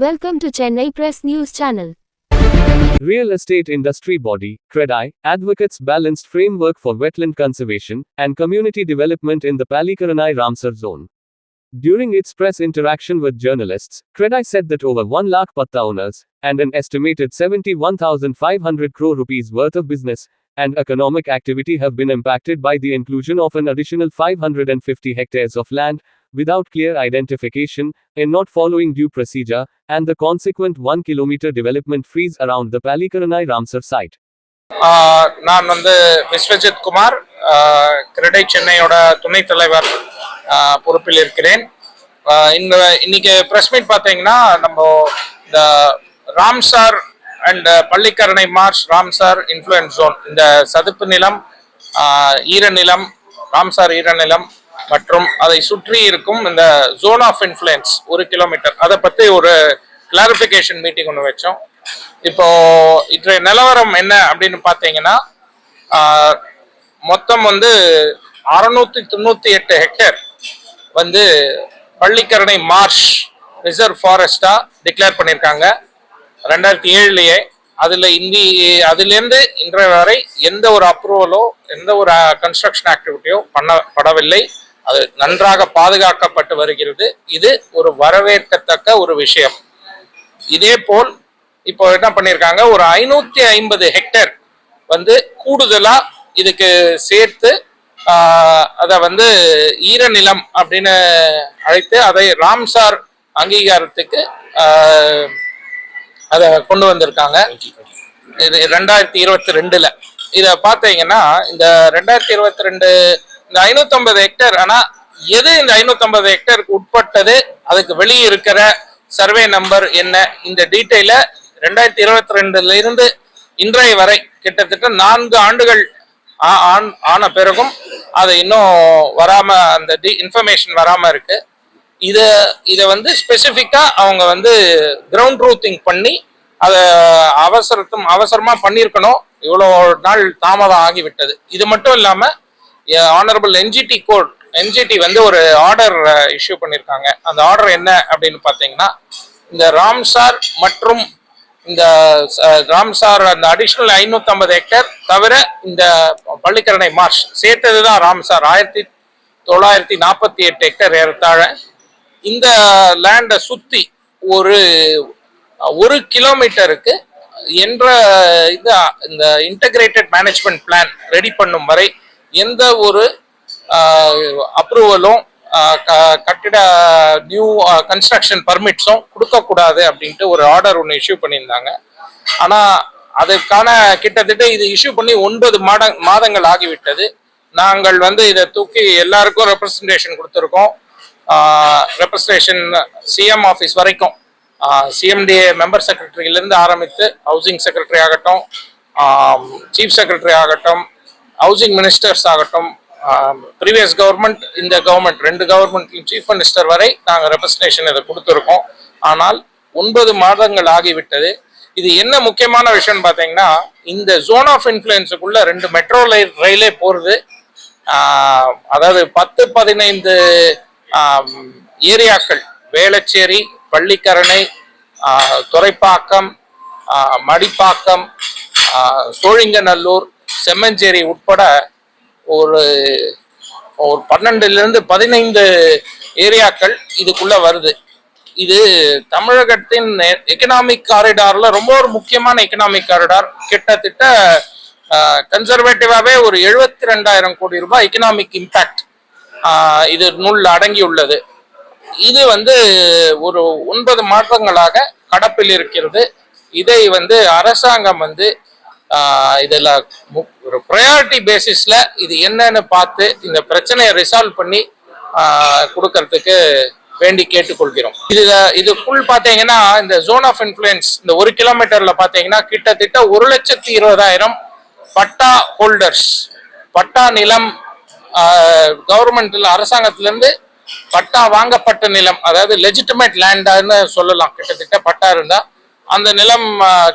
Welcome to Chennai Press News Channel. Real estate industry body, CREDAI, advocates balanced framework for wetland conservation and community development in the Pallikaranai Ramsar zone. During its press interaction with journalists, CREDAI said that over 1 lakh patta owners, and an estimated 71,500 crore rupees worth of business and economic activity have been impacted by the inclusion of an additional 550 hectares of land, without clear identification, and not following due procedure, and the consequent 1 kilometer development freeze around the Pallikaranai Ramsar site. நான் விஸ்வஜித் குமார் கிரெடை சென்னையோட துணைத் தலைவர் பொறுப்பில் இருக்கிறேன். இன்னைக்கு press meet பார்த்தீங்கன்னா நம்ம இந்த Ramsar and Pallikaranai marsh Ramsar influence zone, இந்த சதுப்பு நிலம், ஈரநிலம், ராம்சார் ஈரநிலம் மற்றும் அதை சுற்றி இருக்கும் இந்த ஜோன் ஆஃப் இன்ஃப்ளூயன்ஸ் 1 கிலோமீட்டர், அதை பற்றி ஒரு கிளாரிஃபிகேஷன் மீட்டிங் ஒன்று வச்சோம். இப்போ இன்றைய நிலவரம் என்ன அப்படின்னு பார்த்தீங்கன்னா, மொத்தம் 698 ஹெக்டேர் பள்ளிக்கரணை மார்ஷ் ரிசர்வ் ஃபாரஸ்டா டிக்ளேர் பண்ணியிருக்காங்க 2007 அதுலேருந்து இன்றைய வரை எந்த ஒரு அப்ரூவலோ எந்த ஒரு கன்ஸ்ட்ரக்ஷன் ஆக்டிவிட்டியோ பண்ணப்படவில்லை. அது நன்றாக பாதுகாக்கப்பட்டு வருகிறது. இது ஒரு வரவேற்கத்தக்க ஒரு விஷயம். இதே போல் இப்போ என்ன பண்ணியிருக்காங்க, ஒரு 550 ஹெக்டேர் கூடுதலா இதுக்கு சேர்த்து அதை ஈரநிலம் அப்படின்னு அழைத்து அதை ராம்சார் அங்கீகாரத்துக்கு அதை கொண்டு வந்திருக்காங்க. இது 2022 இதை பார்த்தீங்கன்னா, இந்த 2022 இந்த 550 ஹெக்டேர், ஆனா எது இந்த 550 ஹெக்டேருக்கு உட்பட்டது, அதுக்கு வெளியே இருக்கிற சர்வே நம்பர் என்ன, இந்த டீட்டெயில 2022 இருந்து இன்றைய வரை கிட்டத்தட்ட 4 ஆண்டுகள் ஆன பிறகும் அது இன்னும் வராம, அந்த இன்ஃபர்மேஷன் வராம இருக்கு. இதை ஸ்பெசிஃபிக்கா அவங்க கிரவுண்ட் ட்ரூத்திங் பண்ணி அதை அவசரமா பண்ணியிருக்கணும். இவ்வளோ நாள் தாமதம் ஆகிவிட்டது. இது மட்டும் இல்லாம ஆனரபிள் என்ஜிடி ஒரு ஆர்டர் இஷ்யூ பண்ணியிருக்காங்க. அந்த ஆர்டர் என்ன அப்படின்னு பார்த்தீங்கன்னா, இந்த ராம்சார் மற்றும் இந்த ராம்சார் அந்த அடிஷ்னல் 550 ஹெக்டேர் தவிர இந்த பள்ளிக்கரணை மார்ஷ் சேர்த்தது தான் ராம்சார் 1948 ஹெக்டேர் ஏறத்தாழ. இந்த லேண்டை சுற்றி ஒரு 1 கிலோமீட்டருக்கு இந்த இன்டகிரேட்டட் மேனேஜ்மெண்ட் பிளான் ரெடி பண்ணும் வரை எந்த ஒரு அப்ரூவலும் கட்டிட நியூ கன்ஸ்ட்ரக்ஷன் பர்மிட்ஸும் கொடுக்கக்கூடாது அப்படின்ட்டு ஒரு ஆர்டர் ஒன்று இஷ்யூ பண்ணியிருந்தாங்க. ஆனால் அதுக்கான கிட்டத்தட்ட இது இஷ்யூ பண்ணி 9 மாதங்கள் ஆகிவிட்டது. நாங்கள் இதை தூக்கி எல்லாருக்கும் ரெப்ரசன்டேஷன் கொடுத்துருக்கோம். ரெப்ரசன்டேஷன் சிஎம் ஆஃபீஸ் வரைக்கும், சிஎம்டிஏ மெம்பர் செக்ரட்டரியிலேருந்து ஆரம்பித்து ஹவுசிங் செக்ரட்டரி ஆகட்டும், சீஃப் செக்ரட்டரி ஆகட்டும், ஹவுசிங் மினிஸ்டர்ஸ் ஆகட்டும், ப்ரீவியஸ் கவர்மெண்ட், இந்த கவர்மெண்ட் 2 கவர்மெண்ட்லையும் சீஃப் மினிஸ்டர் வரை நாங்கள் ரெப்ரசன்டேஷன் இதை கொடுத்துருக்கோம். ஆனால் 9 மாதங்கள் ஆகிவிட்டது. இது என்ன முக்கியமான விஷயம்னு பார்த்தீங்கன்னா, இந்த ஜோன் ஆஃப் இன்ஃப்ளூயன்ஸுக்குள்ள 2 மெட்ரோ ரயிலே போகிறது. அதாவது 10-15 ஏரியாக்கள், வேளச்சேரி, பள்ளிக்கரணை, துறைப்பாக்கம், மடிப்பாக்கம், சோழிங்கநல்லூர், செம்மஞ்சேரி உட்பட ஒரு 12-15 ஏரியாக்கள் இதுக்குள்ள வருது. இது தமிழகத்தின் எக்கனாமிக் காரிடார்ல ரொம்ப ஒரு முக்கியமான எக்கனாமிக் காரிடார். கிட்டத்தட்ட கன்சர்வேட்டிவாவே ஒரு 72,000 கோடி ரூபாய் எக்கனாமிக் இம்பாக்ட் இது நூல்ல அடங்கி உள்ளது. இது ஒரு 9 மாதங்களாக கடப்பில் இருக்கிறது. இதை அரசாங்கம் இதுல ஒரு ப்ரையாரிட்டி பேசிஸ்ல இது என்னன்னு பார்த்து இந்த பிரச்சனையை ரிசால்வ் பண்ணி கொடுக்கறதுக்கு வேண்டி கேட்டுக்கொள்கிறோம். இதுக்குள் பாத்தீங்கன்னா, இந்த ஜோன் ஆஃப் இன்ஃப்ளூயன்ஸ் இந்த 1 கிலோமீட்டர்ல பாத்தீங்கன்னா கிட்டத்தட்ட 1,20,000 பட்டா ஹோல்டர்ஸ், பட்டா நிலம் கவர்மெண்ட்ல அரசாங்கத்திலிருந்து பட்டா வாங்கப்பட்ட நிலம், அதாவது லெஜிட்டிமேட் லேண்டான்னு சொல்லலாம். கிட்டத்தட்ட பட்டா இருந்தா அந்த நிலம்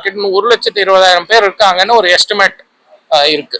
கிட்ட 1,20,000 பேர் இருக்காங்கன்னு ஒரு எஸ்டிமேட் இருக்கு.